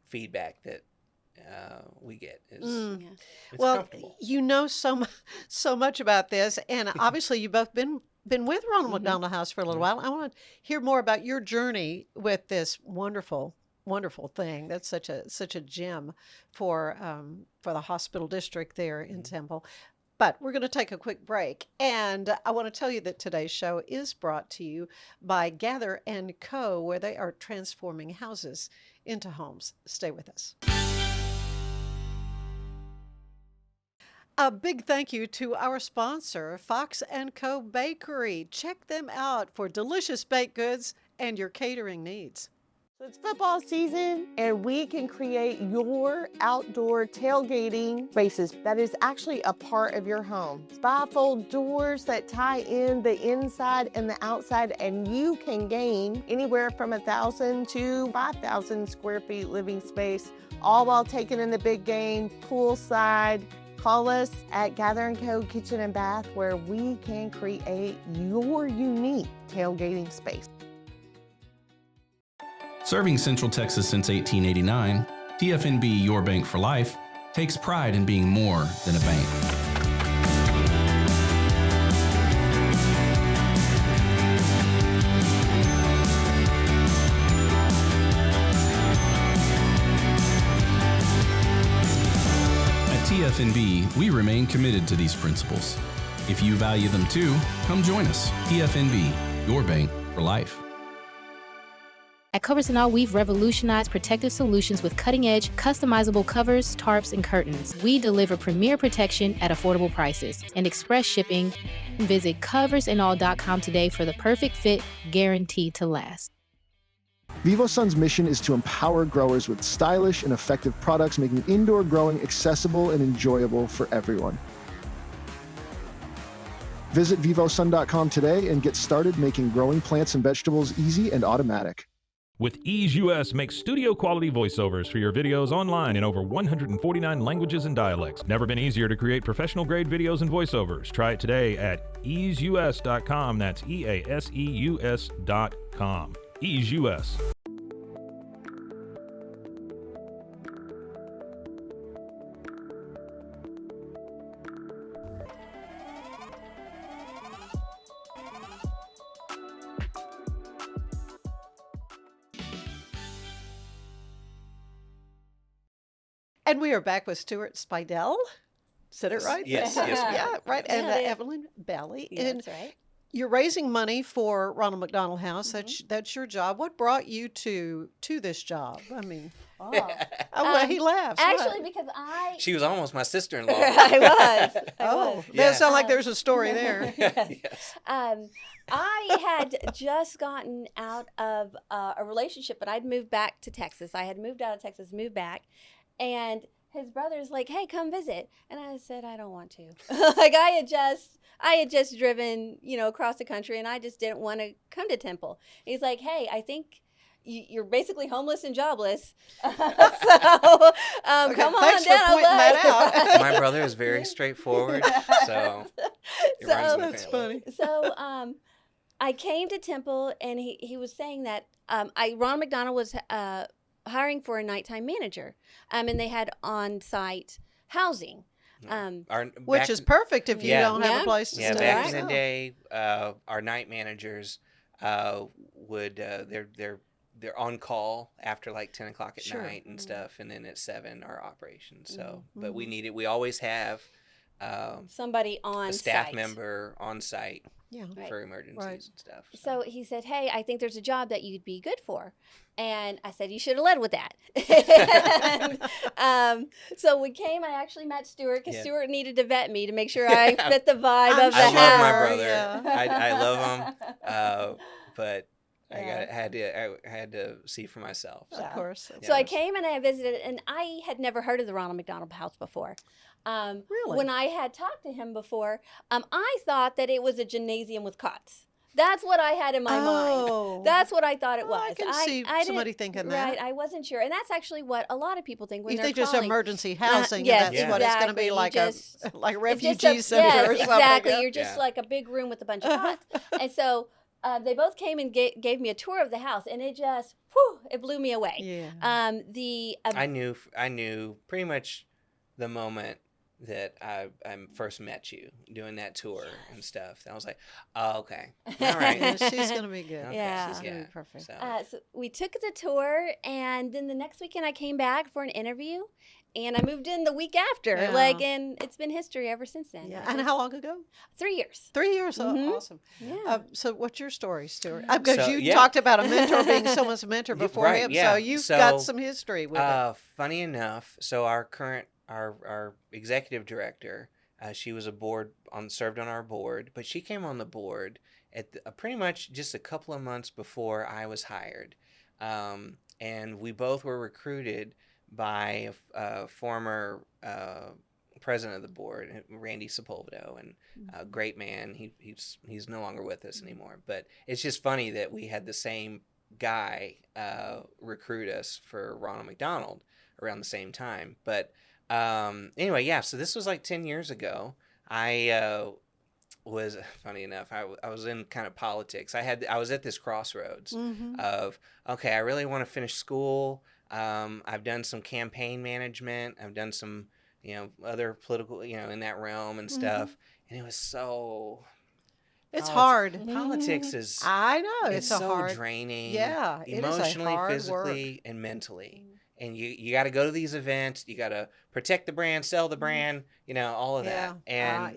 feedback that we get is it's Well, comfortable. you know so much about this, and obviously you've both been with Ronald McDonald House for a little while. I want to hear more about your journey with this wonderful thing. That's such a gem for the hospital district there in Temple. But we're going to take a quick break, and I want to tell you that today's show is brought to you by Gather & Co., where they are transforming houses into homes. Stay with us. A big thank you to our sponsor, Fox & Co. Bakery. Check them out for delicious baked goods and your catering needs. It's football season, and we can create your outdoor tailgating spaces that is actually a part of your home. Bifold doors that tie in the inside and the outside, and you can gain anywhere from 1,000 to 5,000 square feet living space, all while taking in the big game, poolside. Call us at Gather & Co. Kitchen and Bath, where we can create your unique tailgating space. Serving Central Texas since 1889, TFNB Your Bank for Life takes pride in being more than a bank. At TFNB, we remain committed to these principles. If you value them too, come join us. TFNB, Your Bank for Life. At Covers & All, we've revolutionized protective solutions with cutting-edge, customizable covers, tarps, and curtains. We deliver premier protection at affordable prices and express shipping. Visit coversandall.com today for the perfect fit, guaranteed to last. VivoSun's mission is to empower growers with stylish and effective products, making indoor growing accessible and enjoyable for everyone. Visit vivosun.com today and get started making growing plants and vegetables easy and automatic. With Ease US, make studio quality voiceovers for your videos online in over 149 languages and dialects. Never been easier to create professional grade videos and voiceovers. Try it today at easeus.com. That's EASEUS.com. Ease US. And we are back with Stuart Speidel. Said it right? Yes. Yeah, right. And Yeah, Evelyn Balli. Yeah, And that's right. you're raising money for Ronald McDonald House. That's your job. What brought you to this job? I mean, well, he laughs. Actually, What? because I She was almost my sister-in-law. I was. That sounds like there's a story there. Yes. I had just gotten out of a relationship, but I'd moved back to Texas. I had moved out of Texas, moved back, and his brother's like, "Hey, come visit," and I said, "I don't want to." Like I had just driven, across the country, and I just didn't want to come to Temple. He's like, "Hey, I think you're basically homeless and jobless, so come on thanks for down." pointing that out. My brother is very straightforward, so it runs in the That's family. funny. So I came to Temple, and he was saying that Ronald McDonald was hiring for a nighttime manager, and they had on-site housing. Which is perfect if you don't have a place to stay. Back in the day, our night managers would they're on call after like 10 o'clock at night and stuff, and then at 7 our operations. So, but we always have somebody on a staff site. member on site for emergencies and stuff. So he said, hey, I think there's a job that you'd be good for. And I said, you should have led with that. And, so we came, I actually met Stuart because Stuart needed to vet me to make sure I fit the vibe of the house. I love my brother. I love him. But I had to see for myself. So. Of course. So I came and I visited, and I had never heard of the Ronald McDonald House before. Really? When I had talked to him before, I thought that it was a gymnasium with cots. That's what I had in my mind. That's what I thought it was. I can see somebody thinking that. Right, I wasn't sure. And that's actually what a lot of people think when you they're think just calling. emergency housing, yes, and that's what it's going to be like, like a refugee center or something. Exactly. You're just like a big room with a bunch of cots. And so they both came and gave me a tour of the house, and it just, it blew me away. Yeah. I knew pretty much the moment that I first met you doing that tour and stuff. I was like, oh, okay. All right. Yeah, she's going to be good. Okay. She's going to be perfect. So we took the tour, and then the next weekend I came back for an interview, and I moved in the week after. And it's been history ever since then. Yeah. And how long ago? 3 years. 3 years. Mm-hmm. Oh, awesome. Yeah. So what's your story, Stuart? Because you talked about a mentor being someone's mentor before him. Yeah. So you've got some history with it. Funny enough, so our executive director, she was served on our board, but she came on the board at pretty much just a couple of months before I was hired. And we both were recruited by a former president of the board, Randy Sepulvedo, and a great man. He's no longer with us anymore. But it's just funny that we had the same guy recruit us for Ronald McDonald around the same time. But anyway, so this was like 10 years ago. I was, funny enough, I was in kind of politics. I was at this crossroads of, okay, I really want to finish school. I've done some campaign management. I've done some, other political, in that realm and stuff. And it was so... It's hard. Politics is... I know. It's so hard. draining. Yeah. Emotionally, it is a hard physically, work. and mentally. And you got to go to these events. You got to protect the brand, sell the brand, all of that. And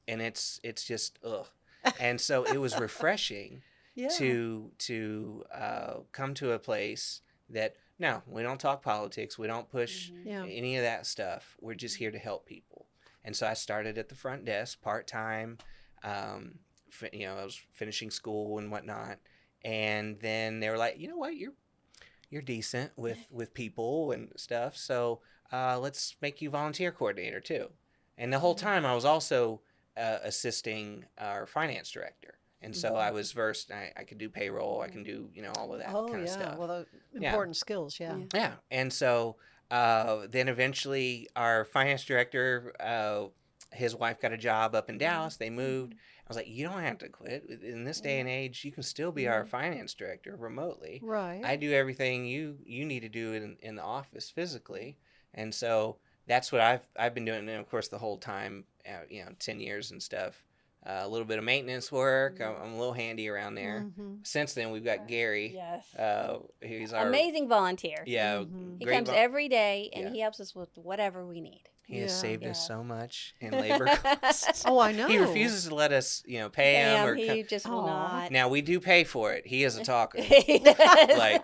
and it's just ugh. And so it was refreshing to come to a place that no, we don't talk politics. We don't push any of that stuff. We're just here to help people. And so I started at the front desk part-time. I was finishing school and whatnot. And then they were like, you know what, you're decent with people and stuff, so let's make you volunteer coordinator too. And the whole time I was also assisting our finance director, and so I was versed. I could do payroll, I can do all of that kind of stuff. Well, the important skills. Yeah. And so then eventually our finance director, his wife got a job up in Dallas. They moved. I was like, you don't have to quit. In this day and age, you can still be our finance director remotely. Right. I do everything you need to do in the office physically. And so that's what I've been doing. And of course, the whole time, 10 years and stuff, a little bit of maintenance work. I'm a little handy around there. Since then, we've got Gary. Yes. He's our amazing volunteer. Yeah. He comes every day, and he helps us with whatever we need. He has saved us so much in labor costs. Oh, I know. He refuses to let us, pay him. Or he just will not. Now, we do pay for it. He is a talker. He does. Like,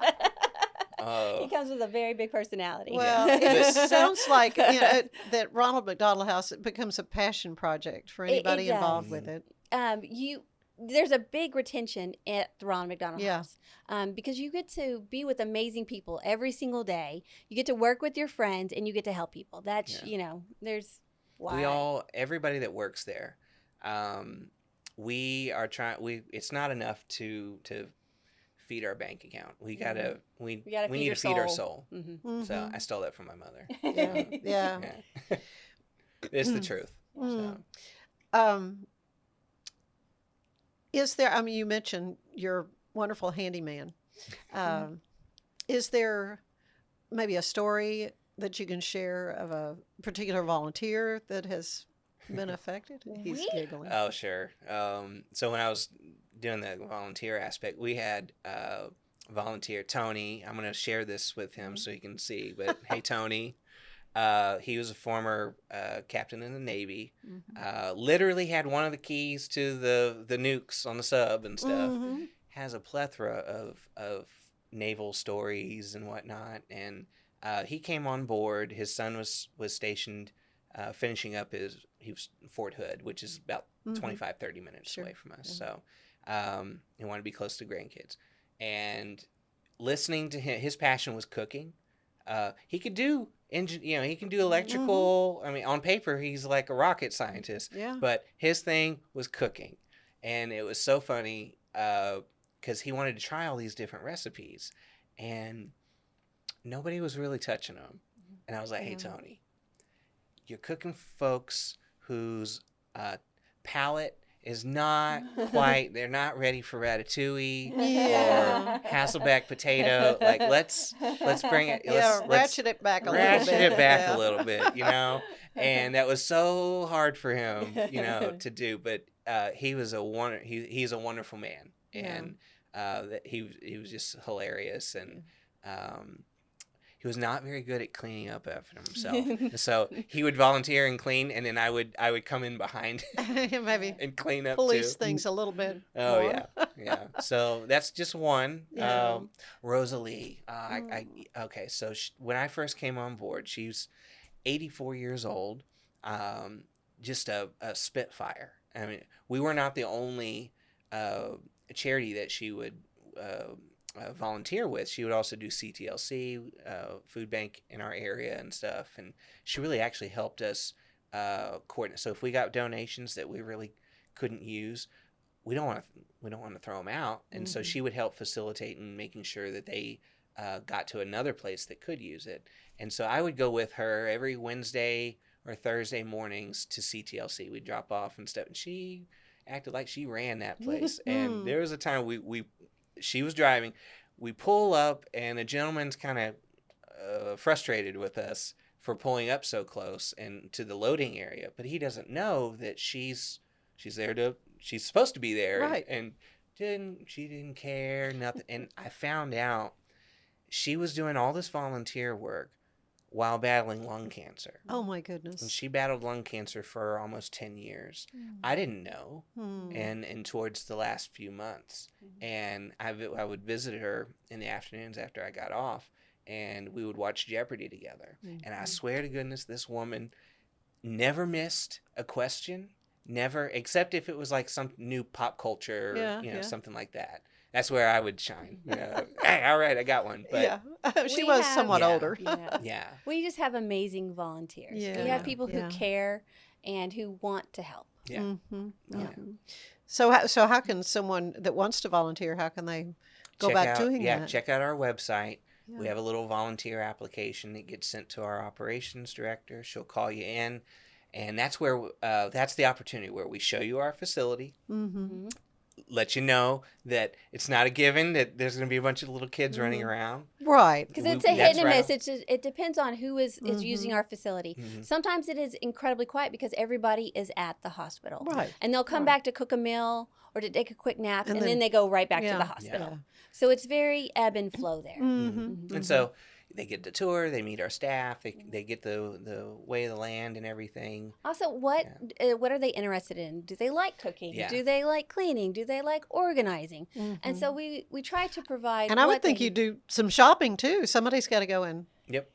he comes with a very big personality. Well, it sounds like that Ronald McDonald House becomes a passion project for anybody involved with it. There's a big retention at the Ronald McDonald House because you get to be with amazing people every single day. You get to work with your friends, and you get to help people. That's there's why. Everybody that works there, we are trying. It's not enough to feed our bank account. We need to feed our soul. So I stole that from my mother. Yeah. It's the truth. So. Is there, you mentioned your wonderful handyman. Is there maybe a story that you can share of a particular volunteer that has been affected? He's giggling. Oh, sure. So when I was doing the volunteer aspect, we had volunteer Tony. I'm going to share this with him so he can see. But hey, Tony. He was a former captain in the Navy. Literally had one of the keys to the nukes on the sub and stuff. Has a plethora of naval stories and whatnot. And he came on board. His son was stationed, finishing up he was Fort Hood, which is about 25, 30 minutes away from us. So he wanted to be close to grandkids. And listening to him, his passion was cooking. He could do he can do electrical. I mean, on paper, he's like a rocket scientist. Yeah. But his thing was cooking. And it was so funny because he wanted to try all these different recipes. And nobody was really touching them. And I was like, hey, Tony, you're cooking for folks whose palate is not quite, they're not ready for ratatouille or Hasselback potato. Like, let's bring it. Let's ratchet it back a little bit. Ratchet it back a little bit, And that was so hard for him, to do. But he's a wonderful man. And he was just hilarious. And he was not very good at cleaning up after himself. So he would volunteer and clean, and then I would come in behind maybe and clean up police too. things a little bit. Oh more. yeah. So that's just one. Yeah. Rosalie. Okay. So when I first came on board, she was 84 years old. Just a spitfire. I mean, we were not the only charity that she would volunteer with. She would also do CTLC, food bank in our area and stuff, and she really actually helped us coordinate. So if we got donations that we really couldn't use, we don't want to throw them out, and so she would help facilitate and making sure that they got to another place that could use it. And so I would go with her every Wednesday or Thursday mornings to CTLC. We'd drop off and stuff, and she acted like she ran that place. And there was a time she was driving. We pull up, and a gentleman's kind of frustrated with us for pulling up so close and to the loading area, but he doesn't know that she's supposed to be there, right? And she didn't care nothing. And I found out she was doing all this volunteer work while battling lung cancer. Oh my goodness! And she battled lung cancer for almost 10 years. I didn't know, and towards the last few months, and I would visit her in the afternoons after I got off, and we would watch Jeopardy together. And I swear to goodness, this woman never missed a question, never, except if it was like some new pop culture, something like that. That's where I would shine. Hey, all right, I got one. But she was somewhat older. Yeah. We just have amazing volunteers. Yeah. We have people who care and who want to help. Yeah. So how can someone that wants to volunteer, how can they go about doing that? Check out our website. Yeah. We have a little volunteer application that gets sent to our operations director. She'll call you in, and that's where that's the opportunity where we show you our facility. Let you know that it's not a given that there's going to be a bunch of little kids running around. Right. Because it's a hit and a miss. It depends on who is using our facility. Sometimes it is incredibly quiet because everybody is at the hospital. Right. And they'll come back to cook a meal or to take a quick nap, and then they go right back to the hospital. Yeah. So it's very ebb and flow there. And so they get the tour, they meet our staff, they get the way of the land and everything. Also, what are they interested in? Do they like cooking? Yeah. Do they like cleaning? Do they like organizing? And so we try to provide. And I would think you do some shopping too. Somebody's got to go and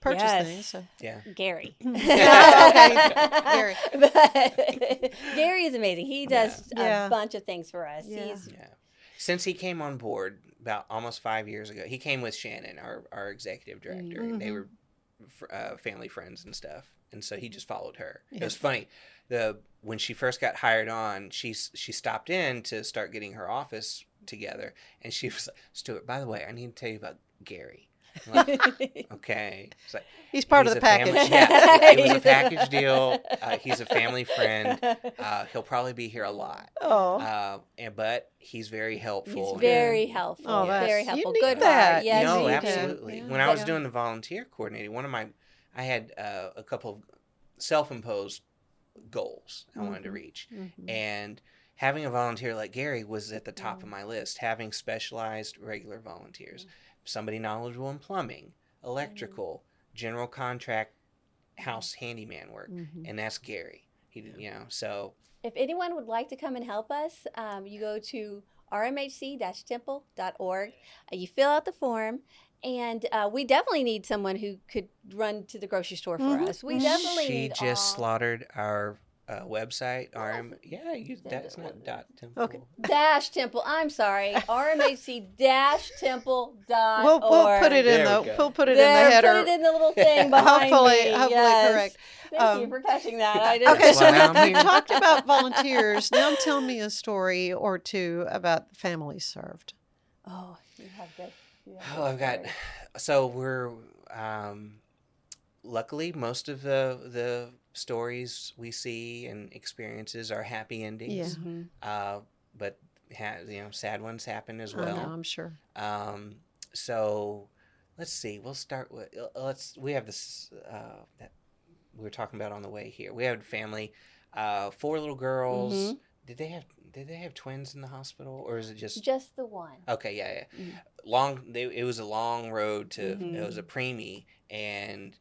purchase things. So. Yeah. Gary. Gary. But Gary is amazing. He does a bunch of things for us. Yeah. Since he came on board about almost 5 years ago, he came with Shannon, our executive director, and they were family friends and stuff. And so he just followed her. It was funny. When she first got hired on, she stopped in to start getting her office together, and she was like, Stuart, by the way, I need to tell you about Gary. I'm like, okay. Like, he's part of the package. It was a package deal. He's a family friend. He'll probably be here a lot. But he's very helpful. He's very helpful. Oh, very helpful. You need Good that. heart. Yes, no, you absolutely. do. When I was doing the volunteer coordinating, I had a couple of self-imposed goals I wanted to reach. And having a volunteer like Gary was at the top of my list, having specialized regular volunteers. Somebody knowledgeable in plumbing, electrical, general contract house handyman work, and that's Gary. So if anyone would like to come and help us, you go to rmhc-temple.org. You fill out the form, and we definitely need someone who could run to the grocery store for us. We definitely she need just slaughtered our website. That's not .temple. Okay. Temple. I'm sorry. rmhc-temple.org. We'll put it in We'll put it in the header. Put it in the little thing behind hopefully me. Correct. Thank you for catching that. Okay, so we talked about volunteers. Now tell me a story or two about the families served. Oh, you have good. I've got. So we're luckily most of the stories we see and experiences are happy endings. Yeah. But sad ones happen as well. I know, I'm sure. So let's see. We'll start with we have this that we were talking about on the way here. We had a family, 4 little girls. Did they have twins in the hospital, or is it just the one? Okay, yeah. It was a long road to. It was a preemie, and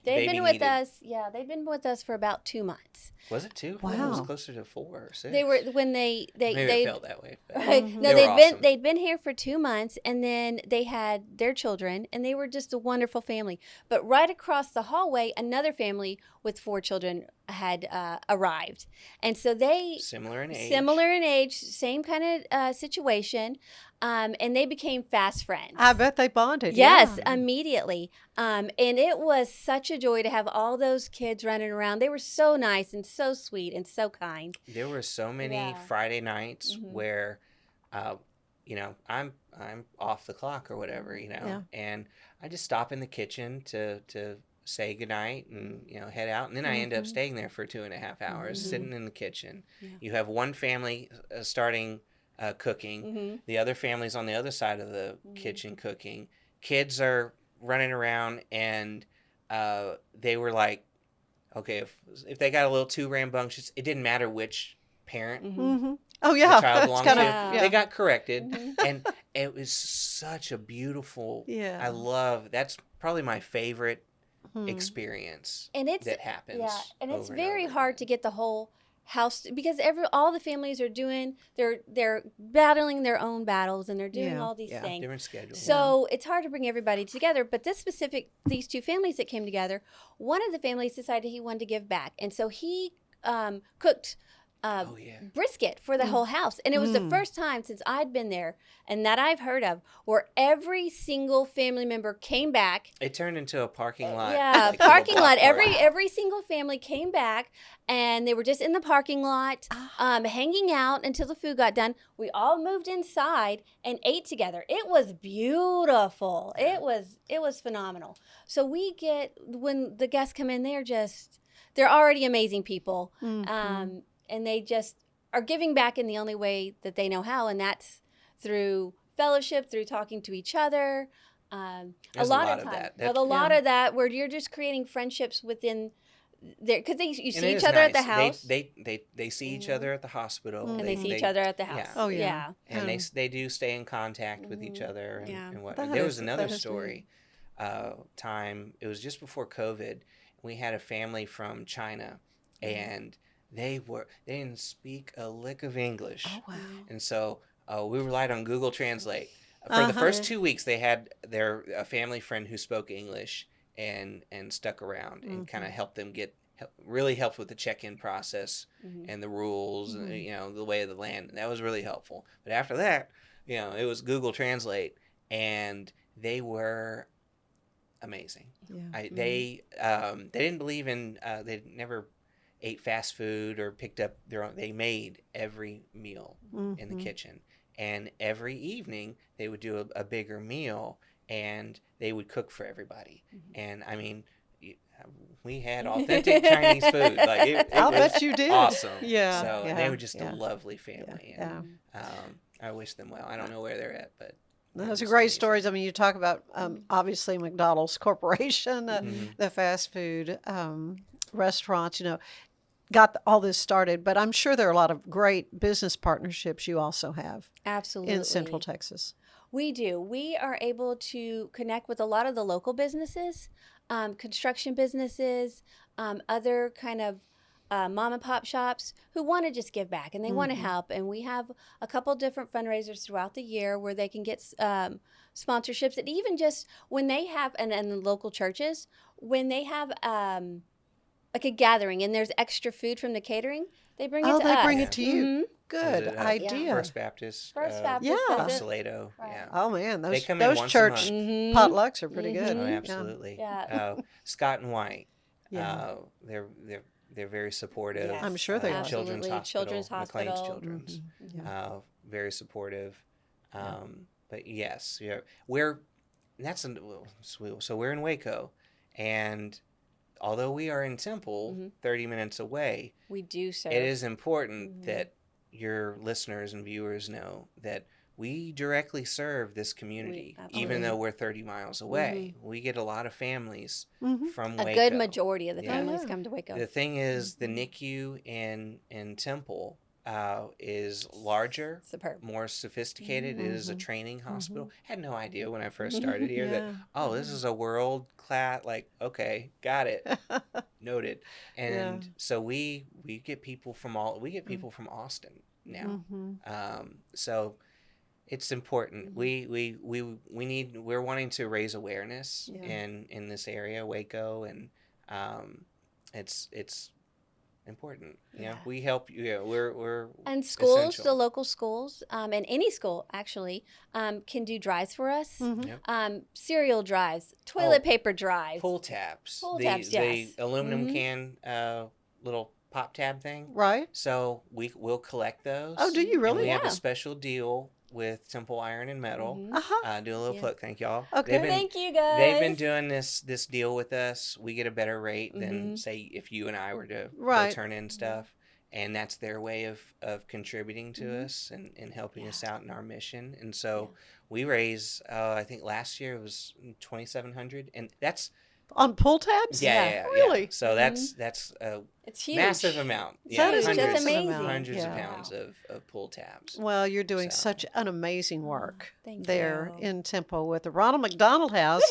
they've been with us. Yeah, they've been with us for about 2 months. Was it 2? Wow. It was closer to 4 or 6. They were when they Maybe it felt that way. Right. No, they'd been here for 2 months, and then they had their children, and they were just a wonderful family. But right across the hallway, another family with 4 children had arrived, and so they similar in age, same kind of situation. And they became fast friends. I bet they bonded. Yes, yeah. Immediately. And it was such a joy to have all those kids running around. They were so nice and so sweet and so kind. There were so many Friday nights where, I'm off the clock or whatever, and I just stop in the kitchen to say goodnight and head out, and then I end up staying there for 2.5 hours, sitting in the kitchen. Yeah. You have one family starting cooking. The other family's on the other side of the kitchen cooking. Kids are running around, and they were like, okay, if they got a little too rambunctious, it didn't matter which parent oh yeah the child belonged to. Yeah. They got corrected, and it was such a beautiful. I love. That's probably my favorite experience, and that happens. Yeah, and it's very hard to get the whole house, because all the families are doing, they're battling their own battles, and they're doing all these things. Different schedules. So it's hard to bring everybody together. But these 2 families that came together, one of the families decided he wanted to give back, and so he cooked brisket for the whole house. And it was the first time since I'd been there and that I've heard of where every single family member came back. It turned into a parking lot. Yeah, parking lot. Every single family came back, and they were just in the parking lot, hanging out until the food got done. We all moved inside and ate together. It was beautiful. It was phenomenal. So when the guests come in, they're already amazing people. And they just are giving back in the only way that they know how, and that's through fellowship, through talking to each other. There's a lot of that. A lot of that, where you're just creating friendships within there, because you see each other at the house. They see each other at the hospital, and they see each other at the house. Yeah. Oh yeah. And they do stay in contact with each other and whatnot. There was another story. Time it was just before COVID. We had a family from China, and they didn't speak a lick of English. Oh wow. And so we relied on Google Translate. For the first 2 weeks, they had a family friend who spoke English and stuck around and kind of helped them really helped with the check-in process and the rules, and, the way of the land. And that was really helpful. But after that, it was Google Translate, and they were amazing. Yeah. They didn't believe in they never ate fast food or picked up their own. They made every meal in the kitchen, and every evening they would do a bigger meal, and they would cook for everybody. And I mean, we had authentic Chinese food. Like I'll bet you did. Awesome. Yeah. So they were just a lovely family. And, I wish them well. I don't know where they're at, but those are great stories. I mean, you talk about obviously McDonald's Corporation, the fast food restaurants, got all this started, but I'm sure there are a lot of great business partnerships you also have. Absolutely. In Central Texas. We do. We are able to connect with a lot of the local businesses construction businesses, other kind of mom and pop shops who want to just give back and they want to help. And we have a couple different fundraisers throughout the year where they can get sponsorships. And even just when they have, and the local churches, when they have like a gathering and there's extra food from the catering, they bring it to us. Oh, they bring it to you. Good idea. First Baptist. Baptist. Yeah. Salado. Right. Yeah. Oh man, They those come in once church a month. potlucks are pretty good. Oh, absolutely. Yeah. Scott and White. Yeah. They're very supportive. Yes. I'm sure they are. Children's Children's McLean's Hospital. Children's. Very supportive. But yes, we're in Waco, and although we are in Temple, 30 minutes away, we do serve. It is important that your listeners and viewers know that we directly serve this community, even though we're 30 miles away. We get a lot of families from Waco. A good majority of the families come to Waco. The thing is, the NICU in Temple is larger, more sophisticated. It is a training hospital. Had no idea when I first started here that, this is a world class, like, okay, got it. Noted. And so we get people from from Austin now. So it's important. We're wanting to raise awareness in this area, Waco, and it's important. We help you. We're and schools, essential. the local schools, and any school actually can do drives for us. Cereal drives, toilet paper drives, pull tabs, yes. the aluminum can little pop tab thing. Right. So we'll collect those. Oh, do you really? And we have a special deal with Temple Iron and Metal. Do a little plug. Thank y'all. Okay. Thank you, guys. They've been doing this deal with us. We get a better rate than, say, if you and I were to go turn in stuff. And that's their way of contributing to us and helping us out in our mission. And so we raise, I think last year it was $2,700. And that's... On pull tabs? Yeah. Really? So that's it's huge. Massive amount. That is just amazing. Hundreds of pounds of pull tabs. Well, you're doing such an amazing work there you. in Temple with the Ronald McDonald House.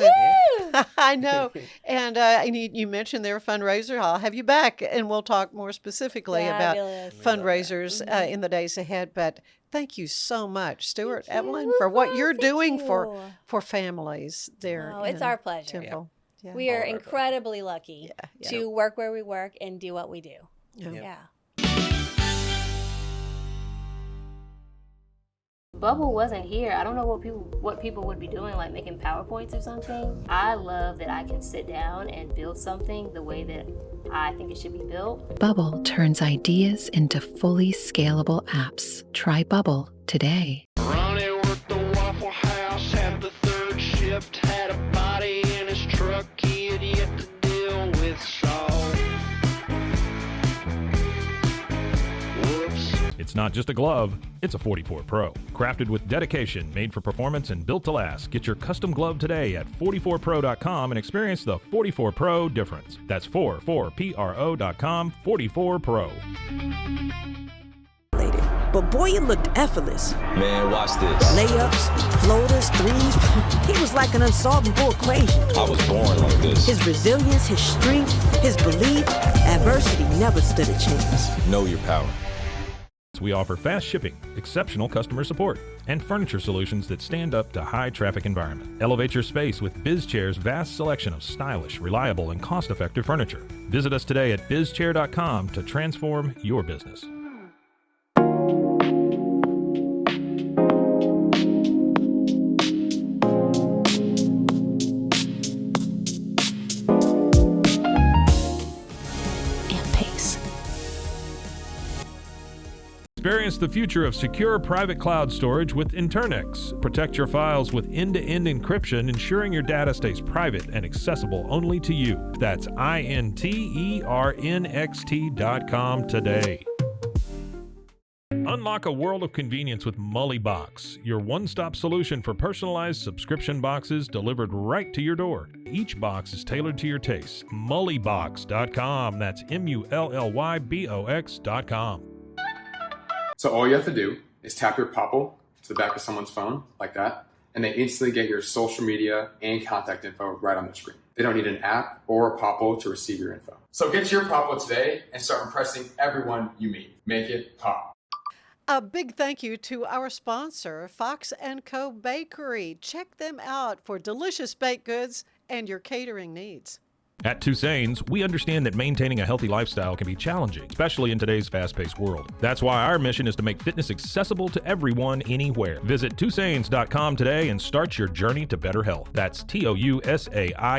I know. And you mentioned their fundraiser. I'll have you back, and we'll talk more specifically about fundraisers in the days ahead. But thank you so much, Stuart, Evelyn, for what you're doing for families there. Oh, it's our pleasure. Temple. Yeah. We are incredibly lucky to work where we work and do what we do. Bubble wasn't here. I don't know what people would be doing, like making PowerPoints or something. I love that I can sit down and build something the way that I think it should be built. Bubble turns ideas into fully scalable apps. Try Bubble today. Ronnie worked the Waffle House, had the third shift, had a body in his truck, he had yet to deal with salt. Whoops. It's not just a glove, it's a 44 Pro. Crafted with dedication, made for performance, and built to last. Get your custom glove today at 44pro.com and experience the 44 Pro difference. That's 44pro.com, 44 Pro. But boy, it looked effortless. Man, watch this. Layups, floaters, threes. He was like an unsolvable equation. I was born like this. His resilience, his strength, his belief, adversity never stood a chance. Know your power. We offer fast shipping, exceptional customer support, and furniture solutions that stand up to high traffic environment. Elevate your space with BizChair's vast selection of stylish, reliable, and cost-effective furniture. Visit us today at bizchair.com to transform your business. Experience the future of secure private cloud storage with Internix. Protect your files with end-to-end encryption, ensuring your data stays private and accessible only to you. That's internxt.com today. Unlock a world of convenience with Mullybox, your one-stop solution for personalized subscription boxes delivered right to your door. Each box is tailored to your taste. Mullybox.com. That's MULLYBOX.com. So all you have to do is tap your Popple to the back of someone's phone, like that, and they instantly get your social media and contact info right on their screen. They don't need an app or a Popple to receive your info. So get your Popple today and start impressing everyone you meet. Make it pop. A big thank you to our sponsor, Fox & Co. Bakery. Check them out for delicious baked goods and your catering needs. At Tusain's, we understand that maintaining a healthy lifestyle can be challenging, especially in today's fast-paced world. That's why our mission is to make fitness accessible to everyone anywhere. Visit Tusains.com today and start your journey to better health. That's TOUSAINS.com.